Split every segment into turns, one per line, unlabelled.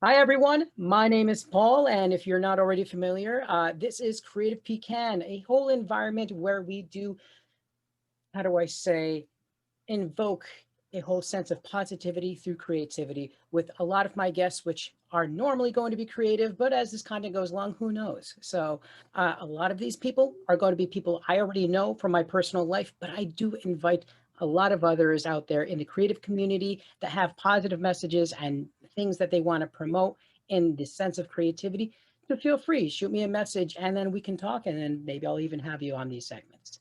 Hi, everyone. My name is Paul, and if you're not already familiar, this is Creative Pecan, a whole environment where we do, how do I say, invoke a whole sense of positivity through creativity with a lot of my guests, which are normally going to be creative, but as this content goes along, who knows? So a lot of these people are going to be people I already know from my personal life, but I do invite a lot of others out there in the creative community that have positive messages and things that they want to promote in the sense of creativity. So feel free, shoot me a message, and then we can talk, and then maybe I'll even have you on these segments.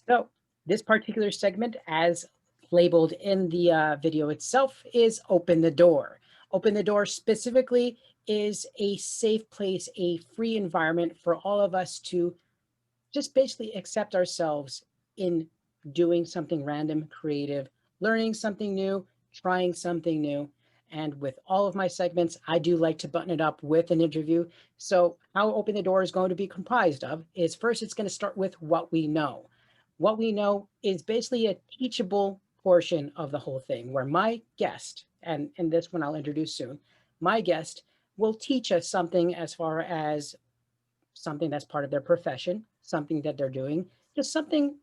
So this particular segment, as labeled in the video itself, is Open the Door. Open the Door specifically is a safe place, a free environment for all of us to just basically accept ourselves in doing something random, creative, learning something new, trying something new. And with all of my segments, I do like to button it up with an interview. So how Open the Door is going to be comprised of is first, it's going to start with what we know. What we know is basically a teachable portion of the whole thing where my guest, and this one I'll introduce soon, my guest will teach us something as far as something that's part of their profession, something that they're doing, just something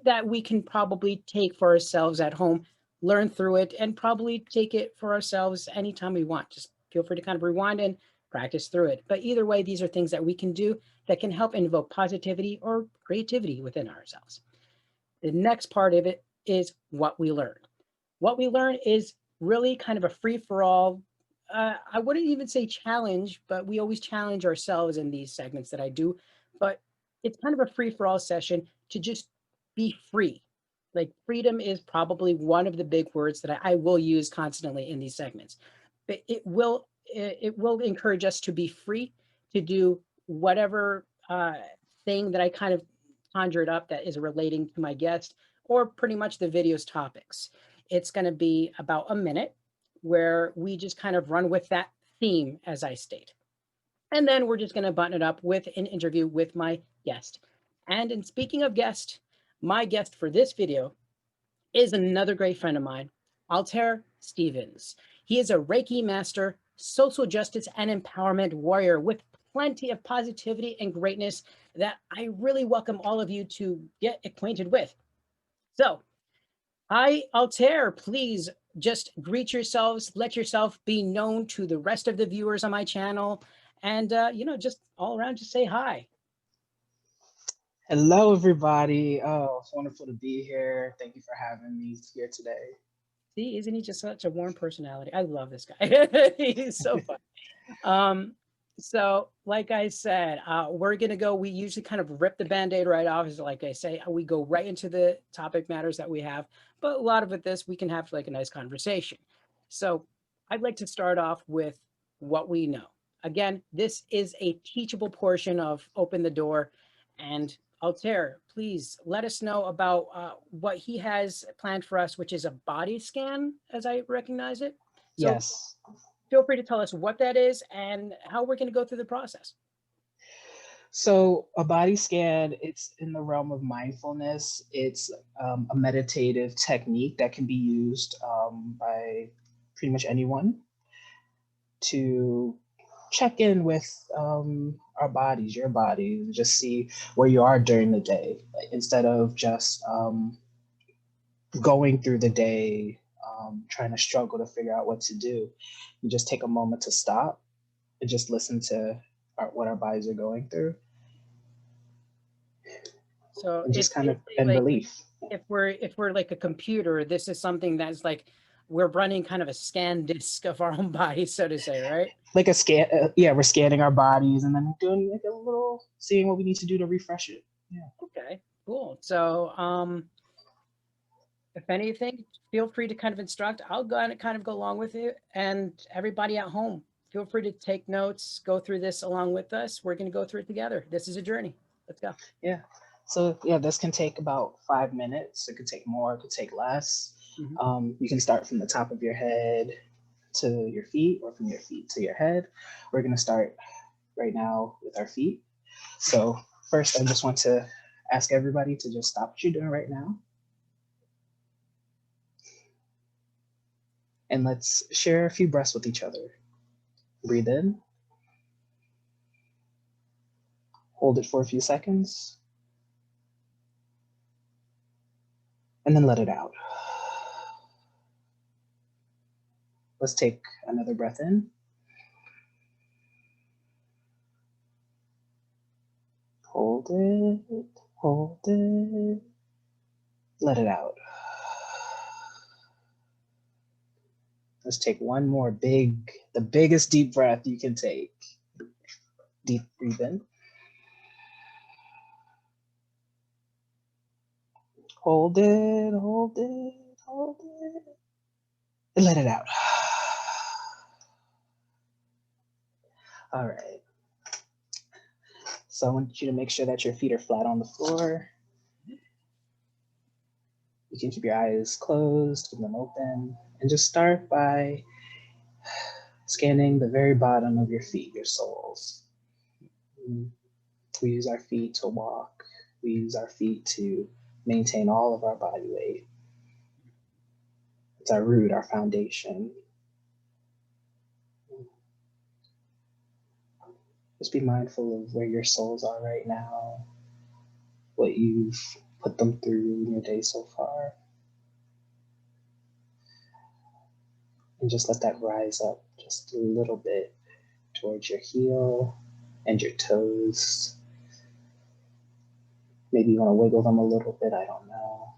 that we can probably take for ourselves at home, learn through it, and probably take it for ourselves anytime we want. Just feel free to kind of rewind and practice through it. But either way, these are things that we can do that can help invoke positivity or creativity within ourselves. The next part of it is what we learn. What we learn is really kind of a free for all. I wouldn't even say challenge, but we always challenge ourselves in these segments that I do. But it's kind of a free for all session to just be free. Like freedom is probably one of the big words that I will use constantly in these segments. But it will encourage us to be free to do whatever thing that I kind of conjured up that is relating to my guest or pretty much the video's topics. It's going to be about a minute where we just kind of run with that theme, as I state. And then we're just going to button it up with an interview with my guest. And in speaking of guest, my guest for this video is another great friend of mine, Altair Stephens. He is a Reiki master, social justice and empowerment warrior with plenty of positivity and greatness that I really welcome all of you to get acquainted with. So, hi, Altair, please just greet yourselves, let yourself be known to the rest of the viewers on my channel, and, just all around, just say hi.
Hello, everybody. Oh, it's wonderful to be here. Thank you for having me here today.
See, isn't he just such a warm personality? I love this guy. He's so fun. Um, so like I said, we're going to go, we usually kind of rip the Band-Aid right off. Is like I say, we go right into the topic matters that we have, but a lot of it, this, we can have like a nice conversation. So I'd like to start off with what we know. Again, this is a teachable portion of Open the Door, and Altair, please let us know about what he has planned for us, which is a body scan, as I recognize it. So
Yes.
feel free to tell us what that is and how we're going to go through the process.
So, a body scan, it's in the realm of mindfulness. It's a meditative technique that can be used by pretty much anyone to check in with our bodies, your body, and just see where you are during the day, like, instead of just going through the day, trying to struggle to figure out what to do. You just take a moment to stop and just listen to what our bodies are going through,
So
and
it's
just kind of
basically
in
like
relief.
if we're like a computer, this is something that's like we're running kind of a scan disk of our own body, so to say, right?
Like a scan, yeah, we're scanning our bodies and then doing like a little, seeing what we need to do to refresh it. Yeah.
Okay, cool. So if anything, feel free to kind of instruct. I'll go and kind of go along with it. And everybody at home, feel free to take notes, go through this along with us. We're going to go through it together. This is a journey. Let's go.
Yeah. So yeah, this can take about 5 minutes. It could take more, it could take less. You can start from the top of your head to your feet, or from your feet to your head. We're going to start right now with our feet. So first, I just want to ask everybody to just stop what you're doing right now. And let's share a few breaths with each other. Breathe in. Hold it for a few seconds. And then let it out. Let's take another breath in. Hold it, hold it. Let it out. Let's take one more the biggest deep breath you can take. Deep breathe in. Hold it, hold it, hold it. And let it out. All right. So I want you to make sure that your feet are flat on the floor. You can keep your eyes closed, keep them open, and just start by scanning the very bottom of your feet, your soles. We use our feet to walk. We use our feet to maintain all of our body weight. It's our root, our foundation. Just be mindful of where your soles are right now, what you've put them through in your day so far. And just let that rise up just a little bit towards your heel and your toes. Maybe you want to wiggle them a little bit, I don't know.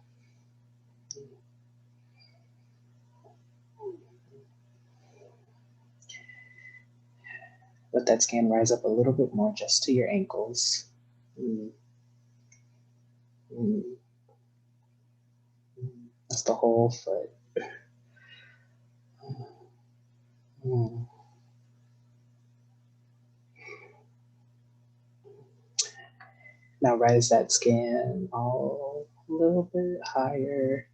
Let that scan rise up a little bit more just to your ankles. That's the whole foot. Now rise that scan all a little bit higher,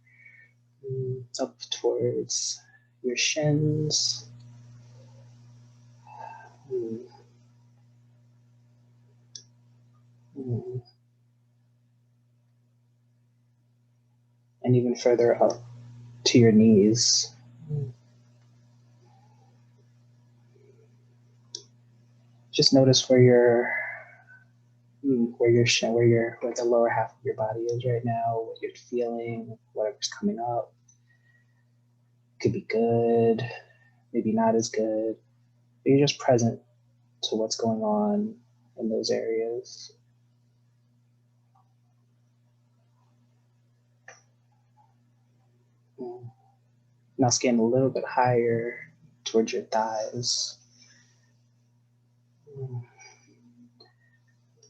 up towards your shins. And even further up to your knees. Just notice where the lower half of your body is right now, what you're feeling, whatever's coming up. Could be good, maybe not as good. But you're just present to what's going on in those areas. Now scan a little bit higher towards your thighs.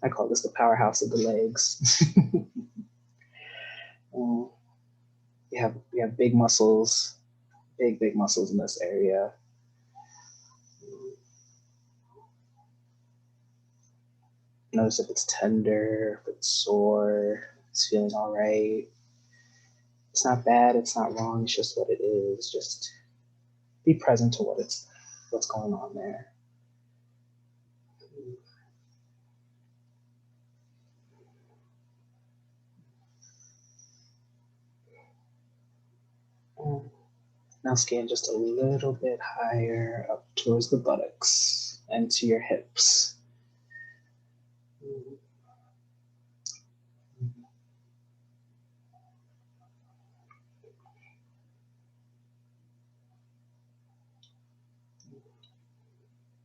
I call this the powerhouse of the legs. We have big muscles, big muscles in this area. Notice if it's tender, if it's sore, it's feeling all right. It's not bad, it's not wrong, it's just what it is. Just be present to what's going on there. Now scan just a little bit higher up towards the buttocks and to your hips.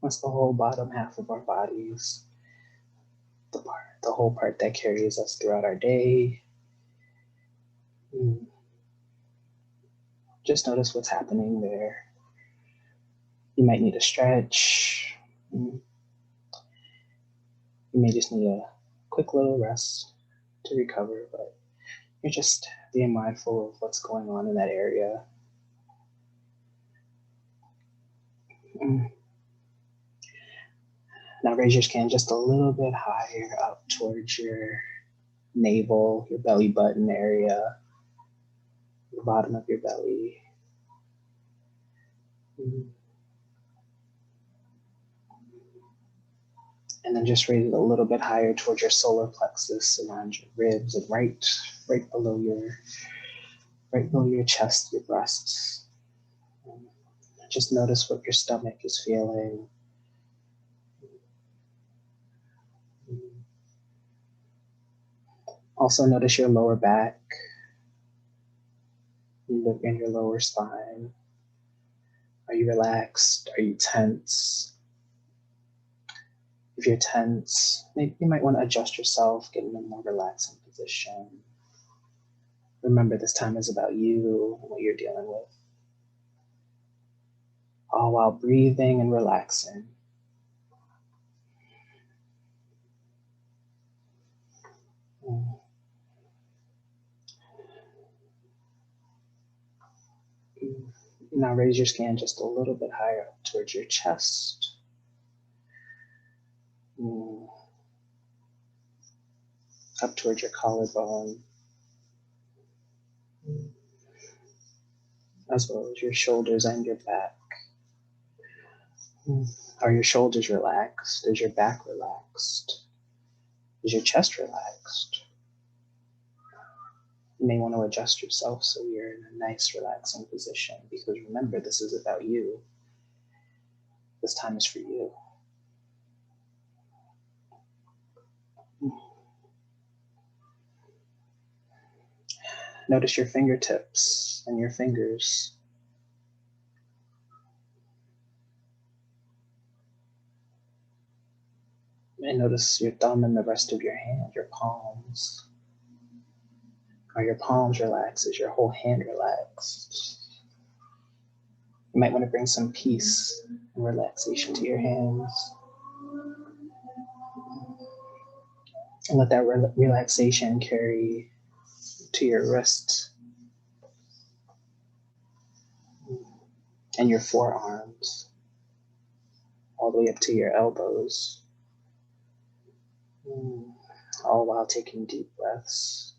That's the whole bottom half of our bodies, the whole part that carries us throughout our day. Just notice what's happening there. You might need a stretch. You may just need a quick little rest to recover, but you're just being mindful of what's going on in that area. Now raise your scan just a little bit higher up towards your navel, your belly button area, the bottom of your belly. And then just raise it a little bit higher towards your solar plexus, around your ribs, and right below your chest, your breasts. Just notice what your stomach is feeling. Also notice your lower back. You look in your lower spine. Are you relaxed? Are you tense? If you're tense, maybe you might want to adjust yourself, get in a more relaxing position. Remember, this time is about you and what you're dealing with. All while breathing and relaxing. Now raise your scan just a little bit higher up towards your chest. Up towards your collarbone. As well as your shoulders and your back. Are your shoulders relaxed? Is your back relaxed? Is your chest relaxed? You may want to adjust yourself so you're in a nice, relaxing position, because remember, this is about you. This time is for you. Notice your fingertips and your fingers. And notice your thumb and the rest of your hand, your palms. Are your palms relaxed? Is your whole hand relaxed? You might want to bring some peace and relaxation to your hands. And let that relaxation carry to your wrists and your forearms, all the way up to your elbows. All while taking deep breaths,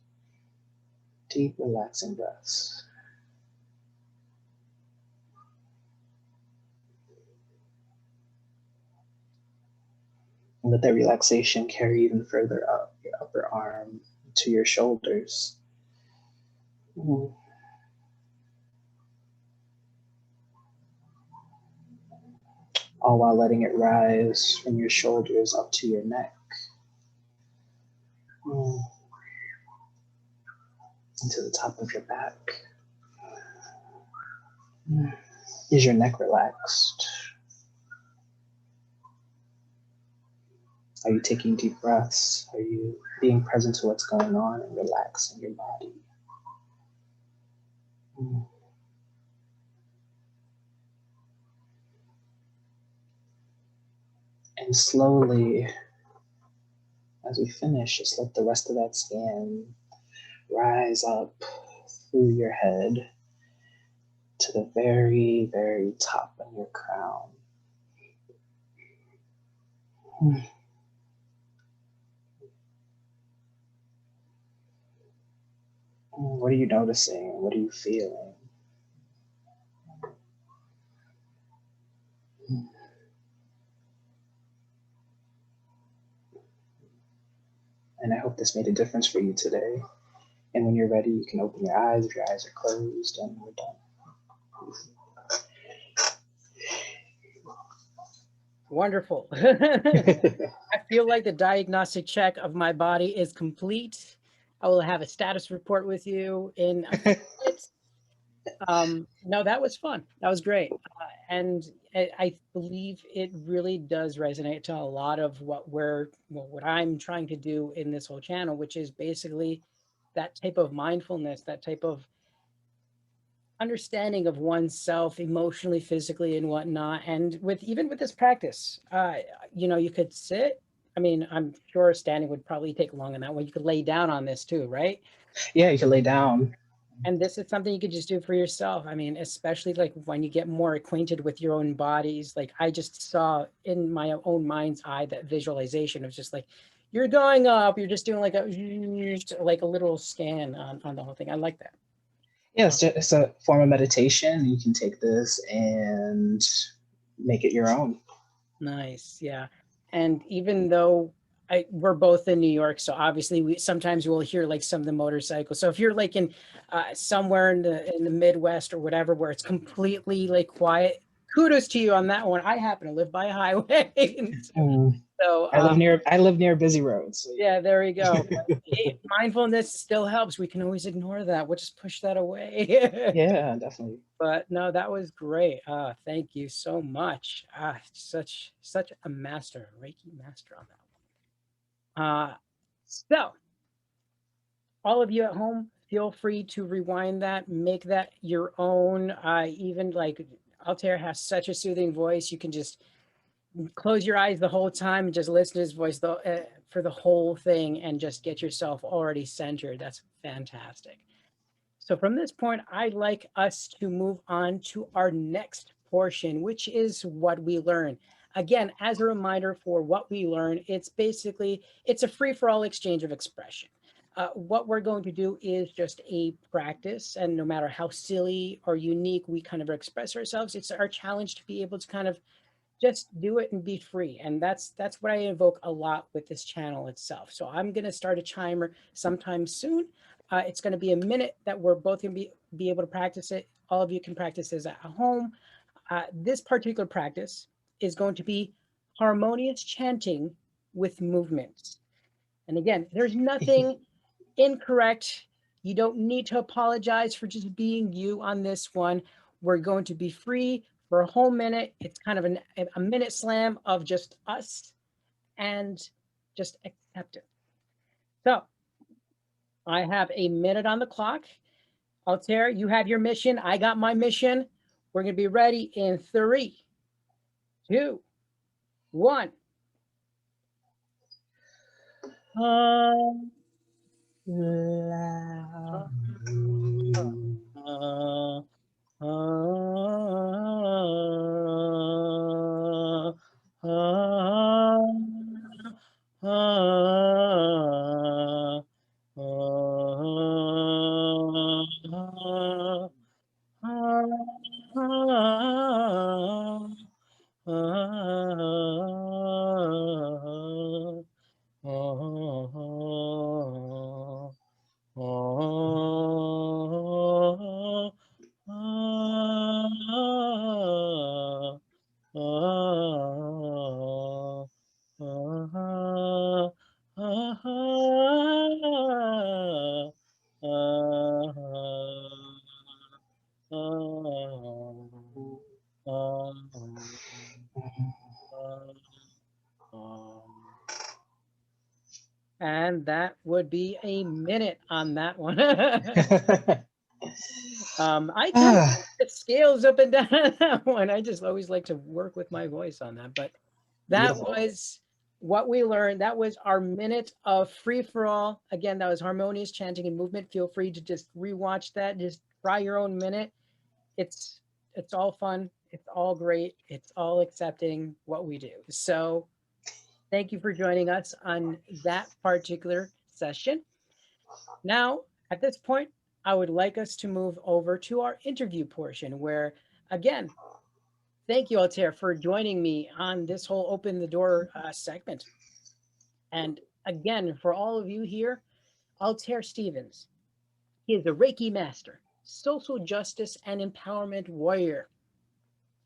deep relaxing breaths. And let that relaxation carry even further up your upper arm to your shoulders. All while letting it rise from your shoulders up to your neck. Into the top of your back. Is your neck relaxed? Are you taking deep breaths? Are you being present to what's going on and relaxing your body? And slowly, as we finish, just let the rest of that scan rise up through your head to the very, very top of your crown. What are you noticing? What are you feeling? And I hope this made a difference for you today. And when you're ready, you can open your eyes if your eyes are closed, and we're done.
Wonderful. I feel like the diagnostic check of my body is complete. I will have a status report with you in a few minutes. No, that was fun. That was great. And I believe it really does resonate to a lot of what I'm trying to do in this whole channel, which is basically that type of mindfulness, that type of understanding of oneself emotionally, physically, and whatnot. And even with this practice, you could sit. I mean, I'm sure standing would probably take long in that way. You could lay down on this too, right?
Yeah, you can lay down.
And this is something you could just do for yourself. I mean, especially like when you get more acquainted with your own bodies. Like I just saw in my own mind's eye that visualization of just like you're going up, you're just doing like a little scan on the whole thing. I like that.
Yeah, it's a form of meditation. You can take this and make it your own.
Nice. Yeah. And even though we're both in New York, so obviously sometimes we'll hear like some of the motorcycles. So if you're like in somewhere in the Midwest or whatever, where it's completely like quiet, kudos to you on that one. I happen to live by a highway. So So
I live near a busy road. So
yeah, there you go. Hey, mindfulness still helps. We can always ignore that. We'll just push that away.
yeah, definitely.
But no, that was great. Thank you so much. Such a master, Reiki master on that one. So all of you at home, feel free to rewind that, make that your own. Even like Altair has such a soothing voice, you can just close your eyes the whole time and just listen to his voice for the whole thing and just get yourself already centered. That's fantastic. So from this point, I'd like us to move on to our next portion, which is what we learn. Again, as a reminder for what we learn, it's a free-for-all exchange of expression. What we're going to do is just a practice, and no matter how silly or unique we kind of express ourselves, it's our challenge to be able to kind of just do it and be free. And that's what I invoke a lot with this channel itself. So I'm going to start a timer sometime soon. It's going to be a minute that we're both going to be able to practice it. All of you can practice this at home. This particular practice is going to be harmonious chanting with movements. And again, there's nothing incorrect. You don't need to apologize for just being you on this one. We're going to be free for a whole minute. It's kind of a minute slam of just us and just accept it. So I have a minute on the clock. Altair, you have your mission. I got my mission. We're going to be ready in 3, 2, 1. And that would be a minute on that one. I kind of it scales up and down on that one. I just always like to work with my voice on that. But that
Beautiful.
was what we learned. That was our minute of free for all. Again, that was harmonious chanting and movement. Feel free to just rewatch that. Just try your own minute. It's all fun. It's all great. It's all accepting what we do. So thank you for joining us on that particular session. Now, at this point, I would like us to move over to our interview portion where, again, thank you, Altair, for joining me on this whole Open the Door segment. And again, for all of you here, Altair Stephens, he is a Reiki master, social justice and empowerment warrior.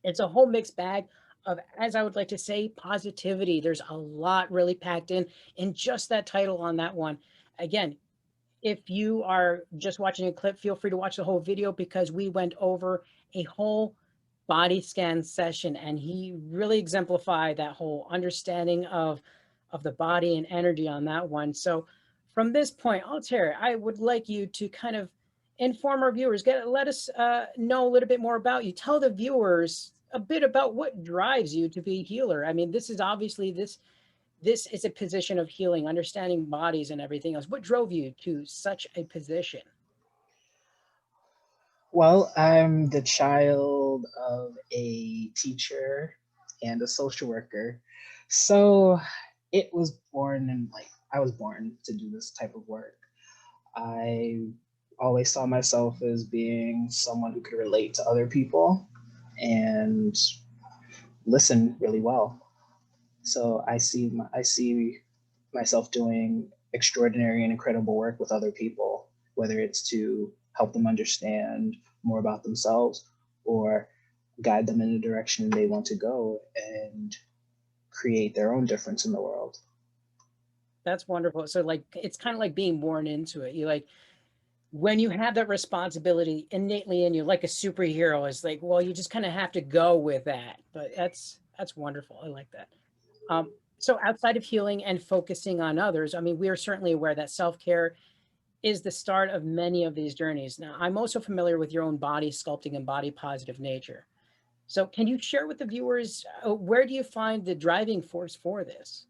It's a whole mixed bag of, as I would like to say, positivity. There's a lot really packed in just that title on that one. Again, if you are just watching a clip, feel free to watch the whole video because we went over a whole body scan session and he really exemplified that whole understanding of the body and energy on that one. So from this point, Altair, I would like you to kind of inform our viewers, let us know a little bit more about you. Tell the viewers a bit about what drives you to be a healer. I mean, this is obviously this is a position of healing, understanding bodies and everything else. What drove you to such a position?
Well, I'm the child of a teacher and a social worker. So it was born in I was born to do this type of work. I always saw myself as being someone who could relate to other people and listen really well. So I see myself doing extraordinary and incredible work with other people, whether it's to help them understand more about themselves or guide them in the direction they want to go and create their own difference in the world.
That's wonderful. So like, it's kind of like being born into it. You like, when you have that responsibility innately in you, like a superhero, is like, well, you just kind of have to go with that. But that's wonderful. I like that. So outside of healing and focusing on others, I mean, we are certainly aware that self-care is the start of many of these journeys. Now, I'm also familiar with your own body sculpting and body positive nature. So can you share with the viewers, where do you find the driving force for this?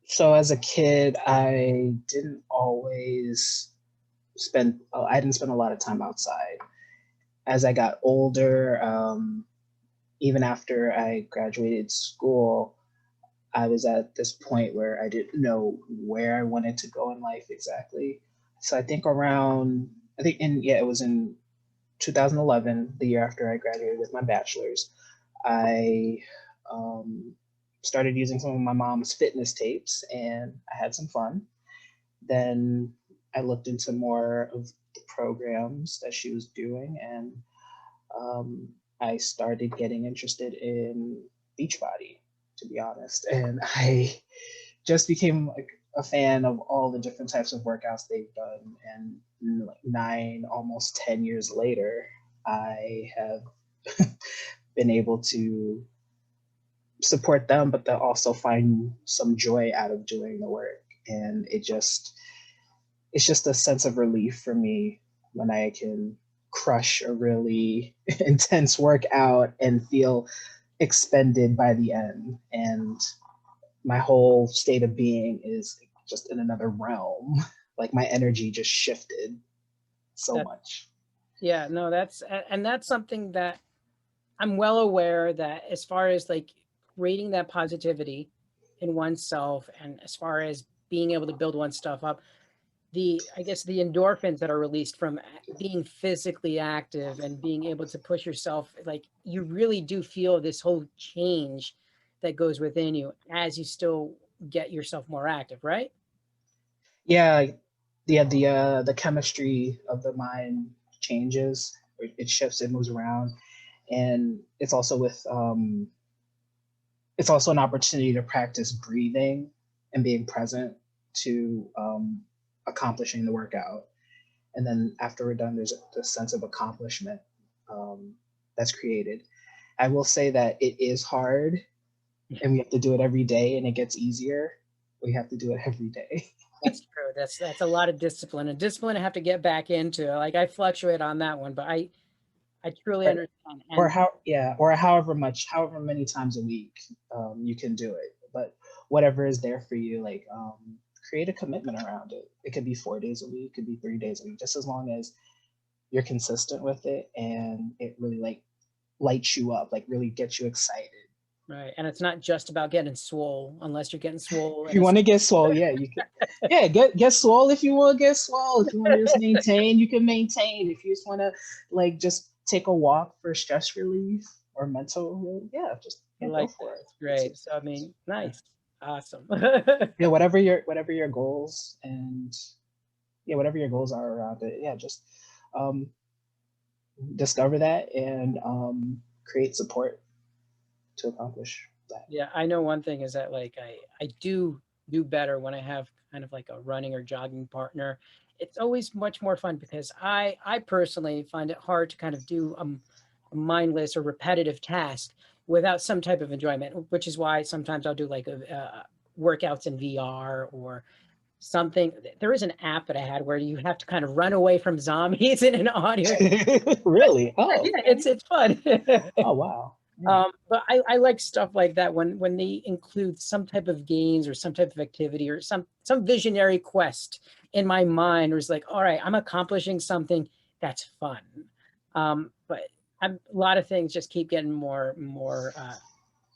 So as a kid, I didn't spend a lot of time outside. As I got older, even after I graduated school, I was at this point where I didn't know where I wanted to go in life exactly. So it was in 2011, the year after I graduated with my bachelor's, I started using some of my mom's fitness tapes and I had some fun. Then I looked into more of the programs that she was doing, and I started getting interested in Beachbody, to be honest. And I just became like a fan of all the different types of workouts they've done. And like 9, almost 10 years later, I have been able to support them, but to also find some joy out of doing the work. And it's just a sense of relief for me when I can crush a really intense workout and feel expended by the end. And my whole state of being is just in another realm. Like my energy just shifted so much.
Yeah, no, and that's something that I'm well aware that, as far as like creating that positivity in oneself, and as far as being able to build one's stuff up, I guess the endorphins that are released from being physically active and being able to push yourself, like you really do feel this whole change that goes within you as you still get yourself more active, right?
Yeah, the chemistry of the mind changes. It shifts, it moves around, and it's also an opportunity to practice breathing and being present to accomplishing the workout. And then after we're done, there's a sense of accomplishment that's created. I will say that it is hard, and we have to do it every day, and it gets easier. We have to do it every day.
That's true. That's a lot of discipline, and discipline I have to get back into. Like I fluctuate on that one, but I truly
Right.
understand.
Or however many times a week you can do it. But whatever is there for you, like create a commitment around it. It could be 4 days a week, it could be 3 days a week, just as long as you're consistent with it and it really like lights you up, like really gets you excited.
Right. And it's not just about getting swole, unless you're getting swole.
If you want to get swole, yeah, you can. Yeah, get swole if you want to get swole. If you want to just maintain, you can maintain. If you just want to like just take a walk for stress relief or mental relief, yeah, just go for it.
Great. So I mean, nice, awesome.
Yeah, whatever your goals and whatever your goals are around it, yeah, just um, discover that and create support to accomplish that.
Yeah, I know one thing is that like I do better when I have kind of like a running or jogging partner. It's always much more fun because I personally find it hard to kind of do a mindless or repetitive task without some type of enjoyment, which is why sometimes I'll do like workouts in VR or something. There is an app that I had where you have to kind of run away from zombies in an audio.
Really? Oh,
Yeah,
okay.
it's fun.
Oh, wow. Yeah.
But I like stuff like that when they include some type of gains or some type of activity or some visionary quest in my mind, or it's like, all right, I'm accomplishing something that's fun. But a lot of things just keep getting more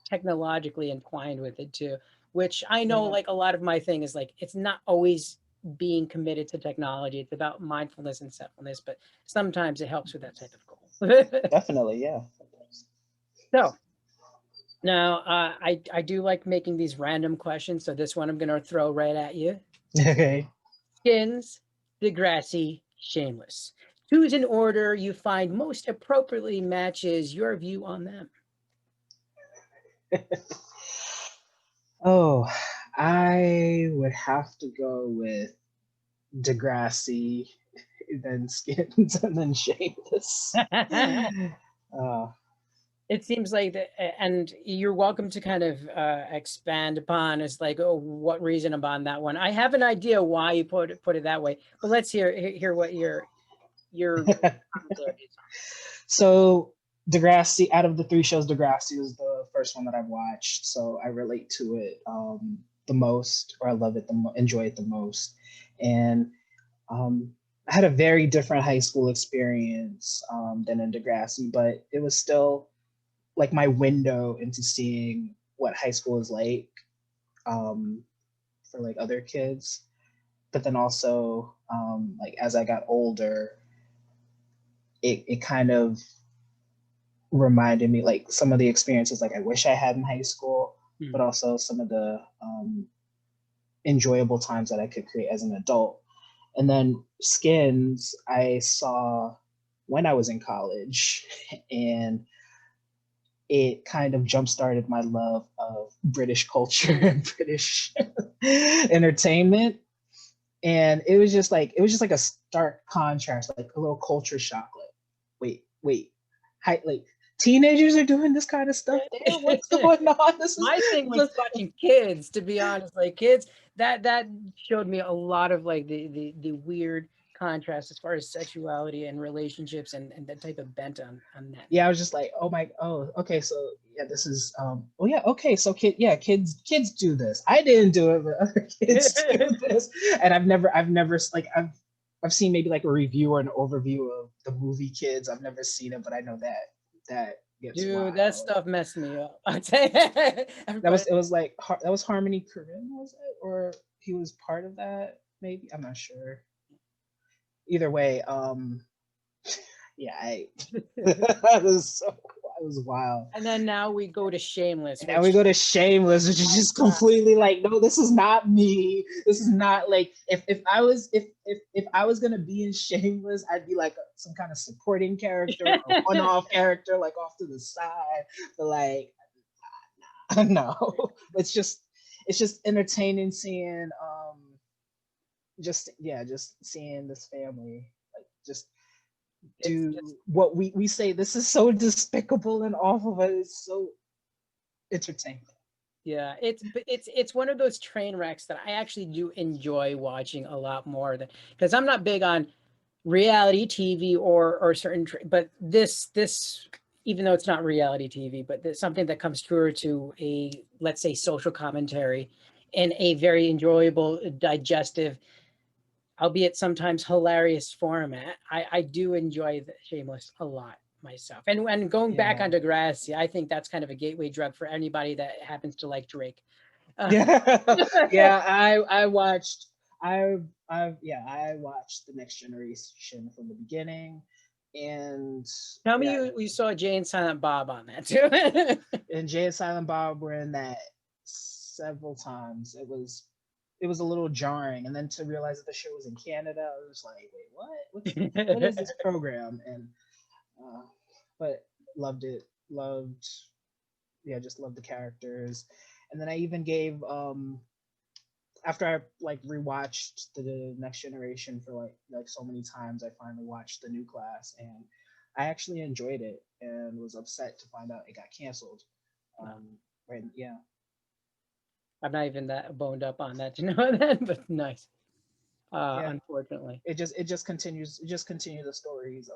technologically entwined with it too, which I know like a lot of my thing is like, it's not always being committed to technology. It's about mindfulness and selflessness, but sometimes it helps with that type of goal.
Definitely, yeah.
So now I do like making these random questions. So this one I'm going to throw right at you.
Okay.
Skins, Degrassi, Shameless. Choose an order you find most appropriately matches your view on them.
Oh, I would have to go with Degrassi, then Skins, and then Shameless. Uh,
It seems like that, and you're welcome to kind of expand upon as like, oh, what reason upon that one. I have an idea why you put it that way, but let's hear what your commentary is on.
so Degrassi, out of the three shows, Degrassi was the first one that I've watched, so I relate to it the most, or I love it enjoy it the most. And I had a very different high school experience than in Degrassi, but it was still like my window into seeing what high school is like for like other kids. But then also, like as I got older, it kind of reminded me like some of the experiences like I wish I had in high school, but also some of the enjoyable times that I could create as an adult. And then Skins, I saw when I was in college, and it kind of jump started my love of British culture and British entertainment. And it was just like a stark contrast, like a little culture shock. Like, wait, like teenagers are doing this kind of stuff. Damn, what's going on? This is
My thing was watching kids, to be honest, like kids, that showed me a lot of like the weird contrast as far as sexuality and relationships and that type of bent on that.
yeah. I was just like, okay, so yeah, this is oh yeah, okay, so kids do this. I didn't do it, but other kids do this, and I've never like I've seen maybe like a review or an overview of the movie Kids. I've never seen it, but I know that gets
Dude,
wild.
that stuff messed me up. I'd say
It was like that was Harmony Korine, was it, or he was part of that? Maybe, I'm not sure. Either way, yeah, that was wild.
And then now we go to Shameless,
And now we go to Shameless, which is just completely like, no, this is not me. This is not like if I was gonna be in Shameless, I'd be like some kind of supporting character, a one-off character, like off to the side. But like, no, it's just entertaining seeing just seeing this family like just do what we say. This is so despicable and awful, but it's so entertaining.
Yeah, it's one of those train wrecks that I actually do enjoy watching a lot more than, because I'm not big on reality TV or certain, but this even though it's not reality TV, but there's something that comes through to a, let's say, social commentary in a very enjoyable, digestive, albeit sometimes hilarious format. I do enjoy the Shameless a lot myself. And when going back on Degrassi, I think that's kind of a gateway drug for anybody that happens to like Drake.
Yeah, I watched I watched The Next Generation from the beginning, and
Tell me you saw Jay and Silent Bob on that too.
And Jay and Silent Bob were in that several times. It was a little jarring, and then to realize that the show was in Canada, I was like, wait, what is this program? And but loved it. Just loved the characters. And then I even gave after I like rewatched the Next Generation for like so many times, I finally watched the new class, and I actually enjoyed it and was upset to find out it got canceled. Right? Yeah.
I'm not even that boned up on that to know that, but nice. Unfortunately,
it just continues the stories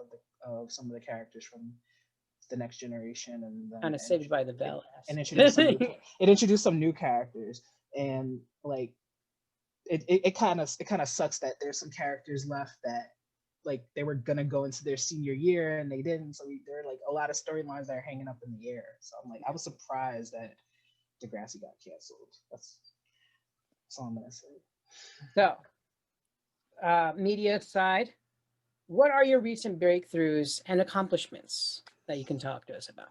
of some of the characters from the Next Generation, and then
kind of Saved by the Bell,
and introduced some new characters, and like it kind of sucks that there's some characters left that like they were gonna go into their senior year and they didn't, so there are like a lot of storylines that are hanging up in the air. So I'm like, I was surprised that Degrassi got canceled. That's all I'm gonna say.
So, media side, what are your recent breakthroughs and accomplishments that you can talk to us about?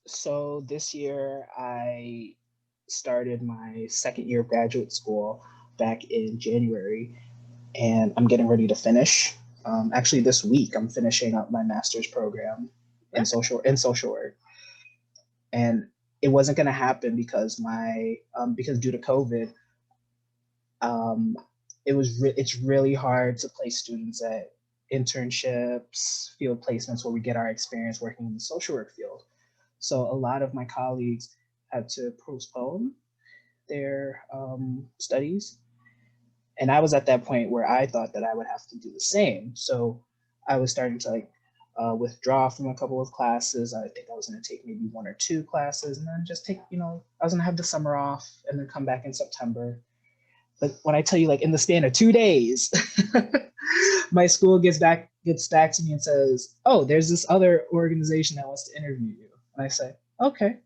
So this year I started my second year of graduate school back in January, and I'm getting ready to finish. Actually, this week I'm finishing up my master's program in social work, and it wasn't going to happen because because due to COVID, it's really hard to place students at internships, field placements where we get our experience working in the social work field. So a lot of my colleagues had to postpone their studies. And I was at that point where I thought that I would have to do the same. So I was starting to like withdraw from a couple of classes. I think I was going to take maybe 1 or 2 classes and then just take, I was going to have the summer off and then come back in September. But when I tell you, like in the span of 2 days, my school gets back to me and says, "Oh, there's this other organization that wants to interview you." And I say, "Okay."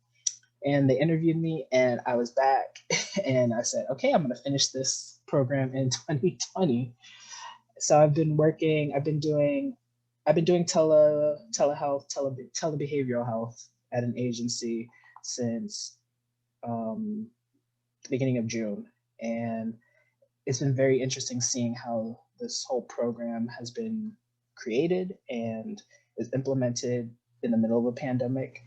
And they interviewed me and I was back and I said, "Okay, I'm going to finish this program in 2020." So I've been doing telehealth, telebehavioral health at an agency since the beginning of June. And it's been very interesting seeing how this whole program has been created and is implemented in the middle of a pandemic.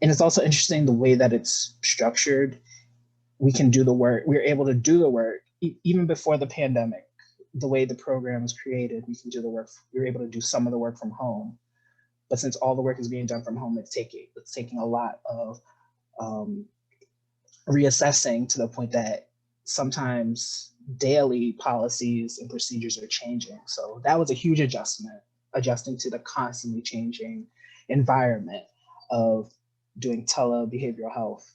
And it's also interesting the way that it's structured. We can do the work. We're able to do the work even before the pandemic. The way the program is created, we can do the work. We're able to do some of the work from home. But since all the work is being done from home, it's taking a lot of reassessing to the point that sometimes daily policies and procedures are changing. So that was a huge adjusting to the constantly changing environment of doing telebehavioral health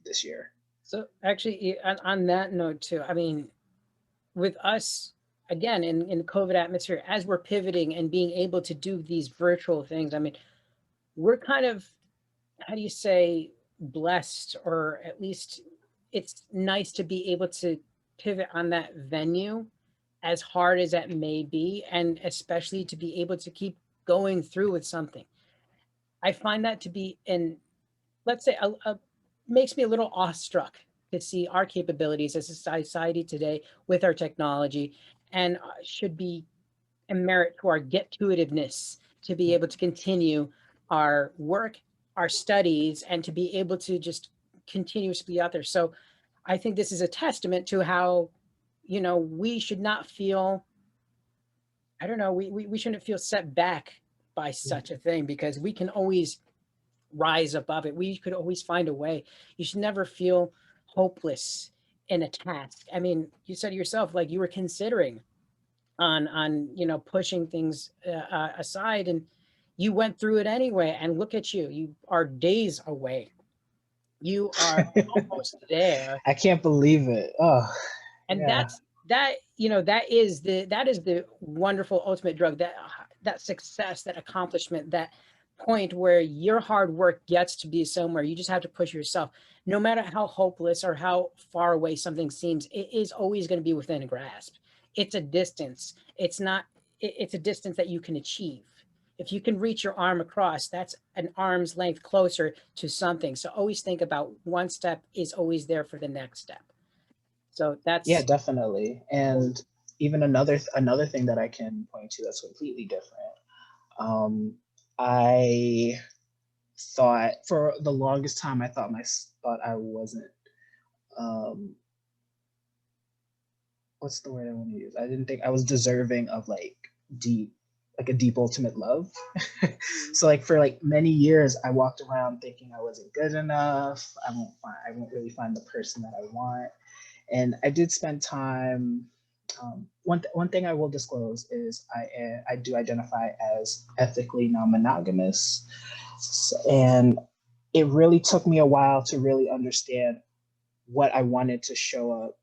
this year.
So actually, on that note too, I mean, with us, again, in the COVID atmosphere, as we're pivoting and being able to do these virtual things, I mean, we're kind of, how do you say, blessed, or at least it's nice to be able to pivot on that venue, as hard as that may be, and especially to be able to keep going through with something. I find that to be, and let's say, makes me a little awestruck to see our capabilities as a society today with our technology, and should be a merit to our get-to-itiveness to be able to continue our work, our studies, and to be able to just continuously be out there. So I think this is a testament to how, we should not feel, I don't know, we shouldn't feel set back by such a thing, because we can always rise above it. We could always find a way. You should never feel hopeless in a task. I mean, you said yourself, like you were considering on pushing things aside, and you went through it anyway. And look at you. You are days away. You are almost there.
I can't believe it. Oh,
And
yeah.
that is the wonderful ultimate drug, that success, that accomplishment, that point where your hard work gets to be somewhere. You just have to push yourself. No matter how hopeless or how far away something seems, it is always going to be within a grasp. It's a distance. It's a distance that you can achieve. If you can reach your arm across, that's an arm's length closer to something. So always think about one step is always there for the next step. So
Yeah,
that's,
definitely. And even another thing that I can point to that's completely different. I thought for the longest time I thought I wasn't what's the word I want to use? I didn't think I was deserving of like a deep ultimate love. So like for like many years I walked around thinking I wasn't good enough. I won't really find the person that I want. And I did spend time. One thing I will disclose is I do identify as ethically non-monogamous, and it really took me a while to really understand what I wanted to show up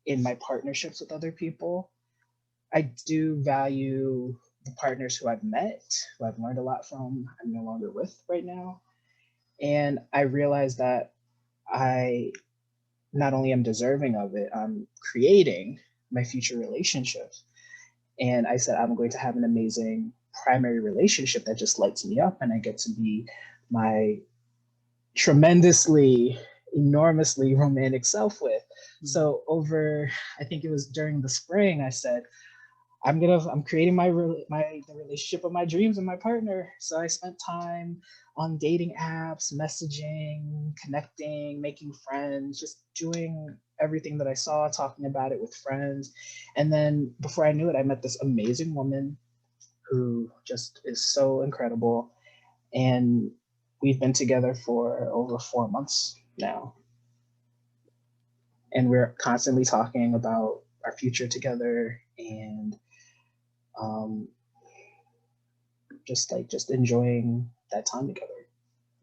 in my partnerships with other people. I do value the partners who I've met, who I've learned a lot from, I'm no longer with right now. And I realized that I not only am deserving of it, I'm creating my future relationships. And I said, I'm going to have an amazing primary relationship that just lights me up, and I get to be my tremendously, enormously romantic self with. So I think it was during the spring, I said, I'm creating the relationship of my dreams with my partner. So I spent time on dating apps, messaging, connecting, making friends, just doing everything that I saw, talking about it with friends. And then before I knew it, I met this amazing woman who just is so incredible. And we've been together for over 4 months now. And we're constantly talking about our future together and um, just enjoying that time together.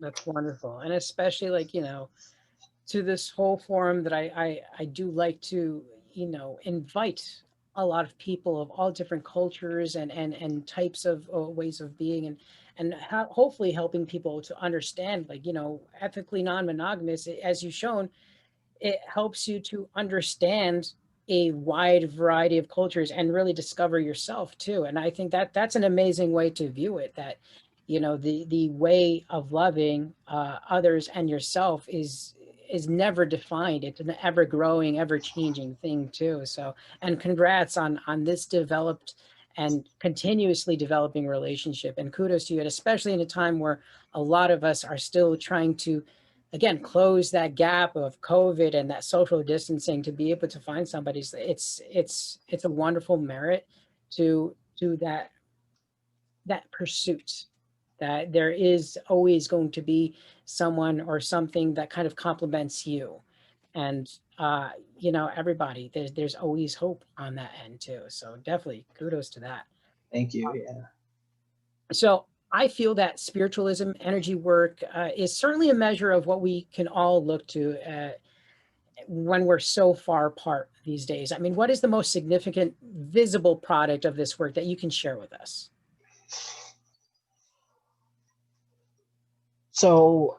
That's wonderful. And especially like, to this whole forum that I do like to, invite a lot of people of all different cultures and types of ways of being and hopefully helping people to understand, like, ethically non-monogamous, as you've shown, it helps you to understand a wide variety of cultures and really discover yourself too. And I think that that's an amazing way to view it, that the way of loving others and yourself is never defined. It's an ever growing, ever changing thing too. So, and congrats on this developed and continuously developing relationship, and kudos to you, and especially in a time where a lot of us are still trying to, again, close that gap of COVID and that social distancing. To be able to find somebody, it's a wonderful merit to that pursuit, that there is always going to be someone or something that kind of complements you. And everybody, there's always hope on that end too. So definitely kudos to that.
Thank you. Yeah.
So I feel that spiritualism, energy work, is certainly a measure of what we can all look to when we're so far apart these days. I mean, what is the most significant visible product of this work that you can share with us?
So,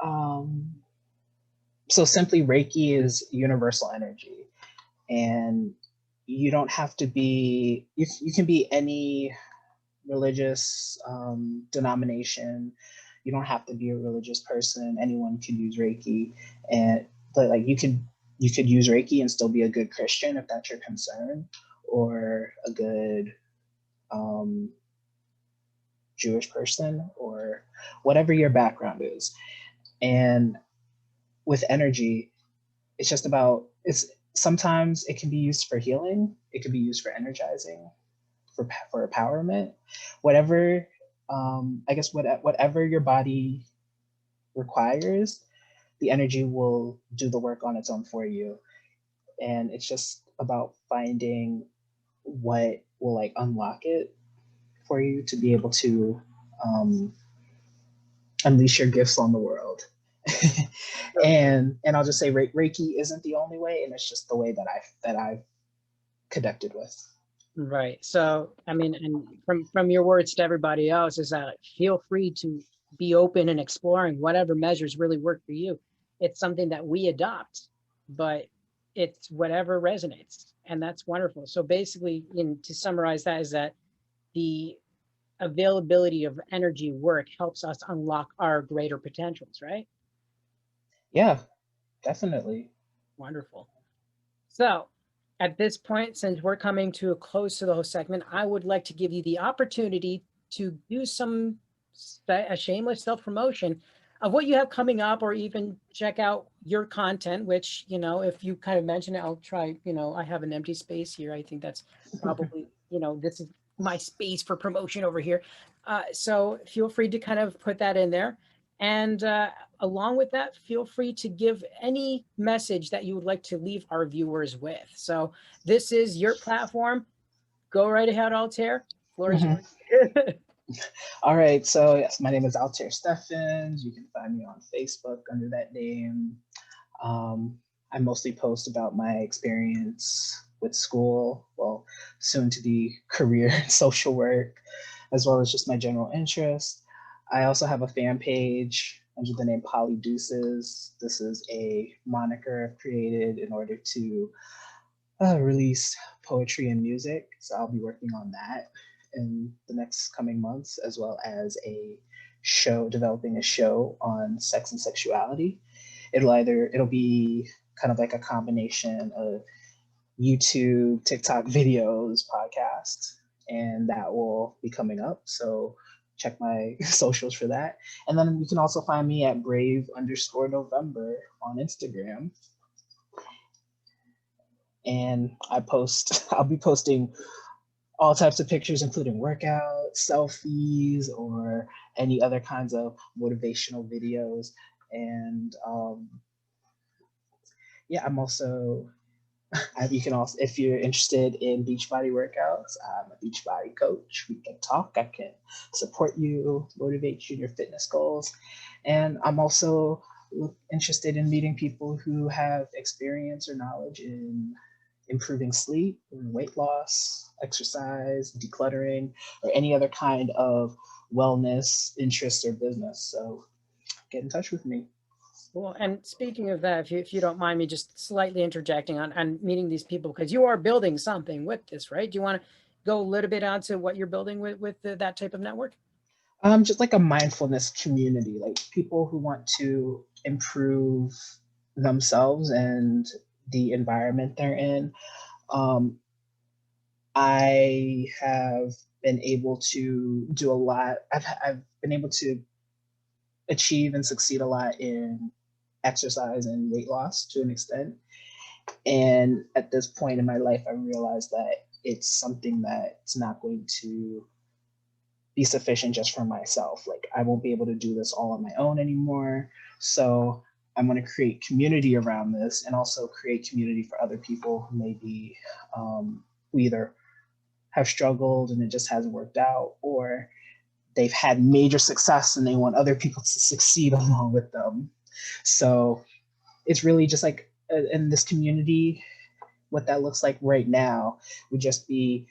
um, so simply Reiki is universal energy, and you don't have to be, you can be any religious denomination. You don't have to be a religious person. Anyone can use Reiki, and but like you could use Reiki and still be a good Christian if that's your concern, or a good um, Jewish person, or whatever your background is. And with energy, it's just about, it's sometimes it can be used for healing, it can be used for energizing, for empowerment, whatever. I guess whatever your body requires, the energy will do the work on its own for you. And it's just about finding what will like unlock it for you to be able to um, unleash your gifts on the world. And I'll just say Reiki isn't the only way, and it's just the way that I've connected with.
Right. So, I mean, and from your words to everybody else, is that feel free to be open and exploring whatever measures really work for you. It's something that we adopt, but it's whatever resonates, and that's wonderful. So basically, to summarize that, is that the availability of energy work helps us unlock our greater potentials, right?
Yeah, definitely.
Wonderful. So at this point, since we're coming to a close to the whole segment, I would like to give you the opportunity to do a shameless self-promotion of what you have coming up, or even check out your content, which, if you kind of mention it, I'll try, I have an empty space here. I think that's probably, this is my space for promotion over here. So feel free to kind of put that in there. And along with that, feel free to give any message that you would like to leave our viewers with. So this is your platform. Go right ahead, Altair. Floor is yours.
All right, so yes, my name is Altair Stephens. You can find me on Facebook under that name. I mostly post about my experience with school, well, soon to be career in social work, as well as just my general interest. I also have a fan page under the name Polly Deuces. This is a moniker I've created in order to release poetry and music. So I'll be working on that in the next coming months, as well as developing a show on sex and sexuality. It'll be kind of like a combination of YouTube, TikTok videos, podcasts, and that will be coming up. So check my socials for that. And then you can also find me at brave_November on Instagram. And I'll be posting all types of pictures, including workouts, selfies, or any other kinds of motivational videos. And yeah, I'm also, you can also, if you're interested in Beachbody workouts, I'm a Beachbody coach. We can talk. I can support you, motivate you in your fitness goals. And I'm also interested in meeting people who have experience or knowledge in improving sleep, weight loss, exercise, decluttering, or any other kind of wellness interest or business. So get in touch with me.
Well, and speaking of that, if you don't mind me just slightly interjecting on meeting these people, because you are building something with this, right? Do you want to go a little bit onto what you're building with that type of network?
Just like a mindfulness community, like people who want to improve themselves and the environment they're in. I have been able to do a lot. I've been able to achieve and succeed a lot in exercise and weight loss to an extent. And at this point in my life, I realized that it's something that's not going to be sufficient just for myself. Like, I won't be able to do this all on my own anymore. So I'm going to create community around this, and also create community for other people who maybe who either have struggled and it just hasn't worked out, or they've had major success and they want other people to succeed along with them. So it's really just like in this community, what that looks like right now would just be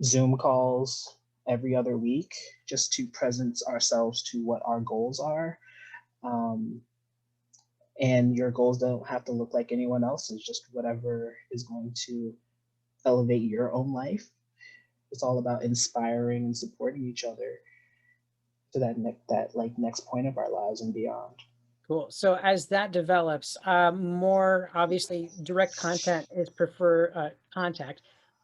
Zoom calls every other week, just to present ourselves to what our goals are. And your goals don't have to look like anyone else's, just whatever is going to elevate your own life. It's all about inspiring and supporting each other to that next point of our lives and beyond.
Cool. So as that develops, more obviously direct content is contact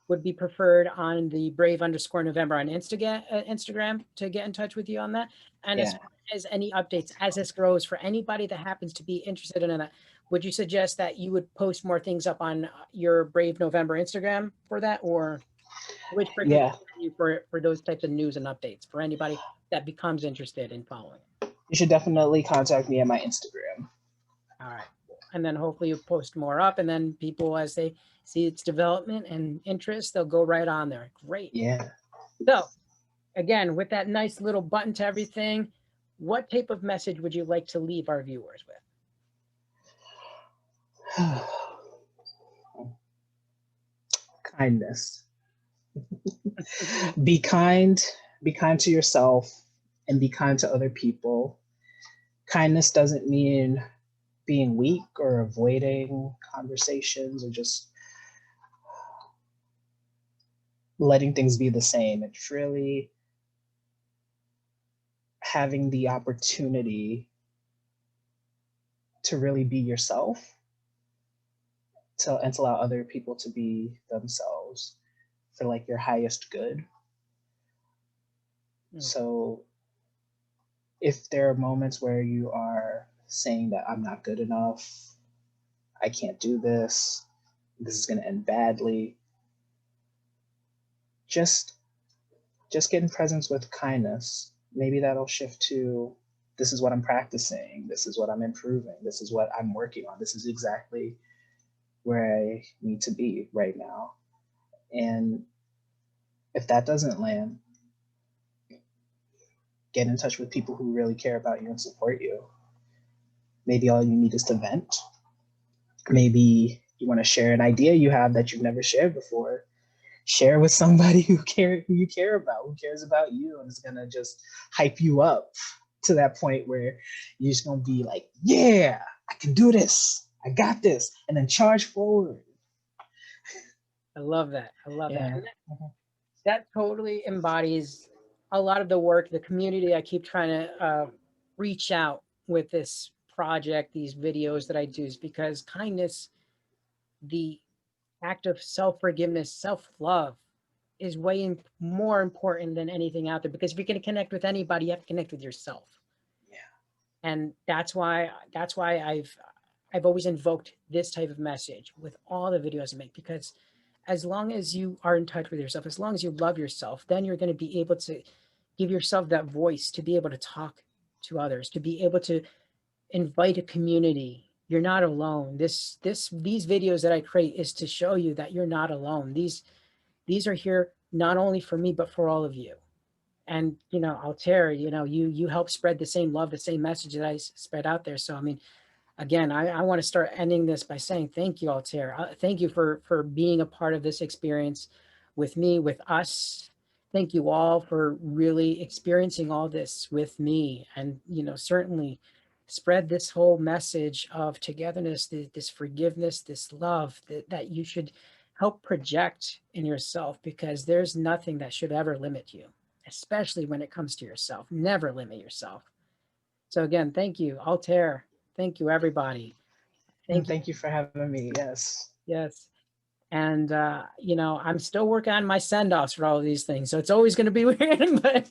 would be preferred on the brave_November on Instagram to get in touch with you on that. And as
Yeah.
far as any updates as this grows, for anybody that happens to be interested in that, would you suggest that you would post more things up on your Brave November Instagram for that, or which frequency
Yeah.
you for those types of news and updates for anybody that becomes interested in following?
You should definitely contact me at my Instagram.
All right. And then hopefully you post more up, and then people, as they see its development and interest, they'll go right on there. Great.
Yeah.
So again, with that nice little button to everything, what type of message would you like to leave our viewers with?
Kindness. Be kind. Be kind to yourself and be kind to other people. Kindness doesn't mean being weak or avoiding conversations or just letting things be the same. It's really having the opportunity to really be yourself, and to allow other people to be themselves for like your highest good. So if there are moments where you are saying that I'm not good enough, I can't do this is going to end badly, just get in presence with kindness. Maybe that'll shift to, this is what I'm practicing, this is what I'm improving, this is what I'm working on, this is exactly where I need to be right now. And if that doesn't land, get in touch with people who really care about you and support you. Maybe all you need is to vent. Maybe you want to share an idea you have that you've never shared before. Share with somebody who you care about, who cares about you, and is gonna just hype you up to that point where you're just gonna be like, yeah, I can do this, I got this, and then charge forward.
I love that. I love
Yeah.
that. That totally embodies a lot of the work, the community I keep trying to reach out with this project, these videos that I do, is because kindness, the act of self-forgiveness, self-love is way more important than anything out there, because if you're going to connect with anybody, you have to connect with yourself.
Yeah.
And that's why I've always invoked this type of message with all the videos I make, because as long as you are in touch with yourself, as long as you love yourself, then you're going to be able to give yourself that voice to be able to talk to others, to be able to invite a community. You're not alone. These videos that I create is to show you that you're not alone. These are here not only for me, but for all of you. And Altair, you help spread the same love, the same message that I spread out there. So I mean, again, I want to start ending this by saying thank you, Altair. Thank you for being a part of this experience with me, with us. Thank you all for really experiencing all this with me, and certainly spread this whole message of togetherness, this forgiveness, this love that you should help project in yourself, because there's nothing that should ever limit you, especially when it comes to yourself. Never limit yourself. So again, thank you, Altair. Thank you, everybody.
And
Thank you.
thank you for having me. Yes.
Yes. And, I'm still working on my send offs for all of these things. So it's always going to be weird, but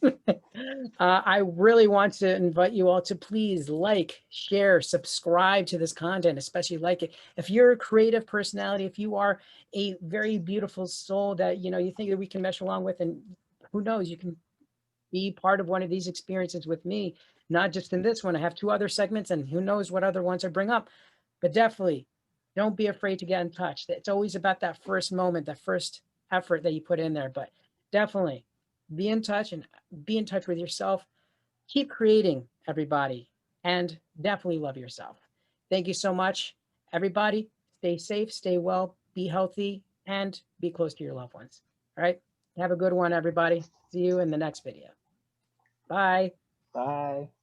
I really want to invite you all to please like, share, subscribe to this content, especially like it. If you're a creative personality, if you are a very beautiful soul that, you think that we can mesh along with, and who knows, you can be part of one of these experiences with me, not just in this one. I have 2 other segments, and who knows what other ones I bring up. But definitely don't be afraid to get in touch. It's always about that first moment, that first effort that you put in there. But definitely be in touch, and be in touch with yourself. Keep creating, everybody, and definitely love yourself. Thank you so much, everybody. Stay safe, stay well, be healthy, and be close to your loved ones. All right. Have a good one, everybody. See you in the next video. Bye.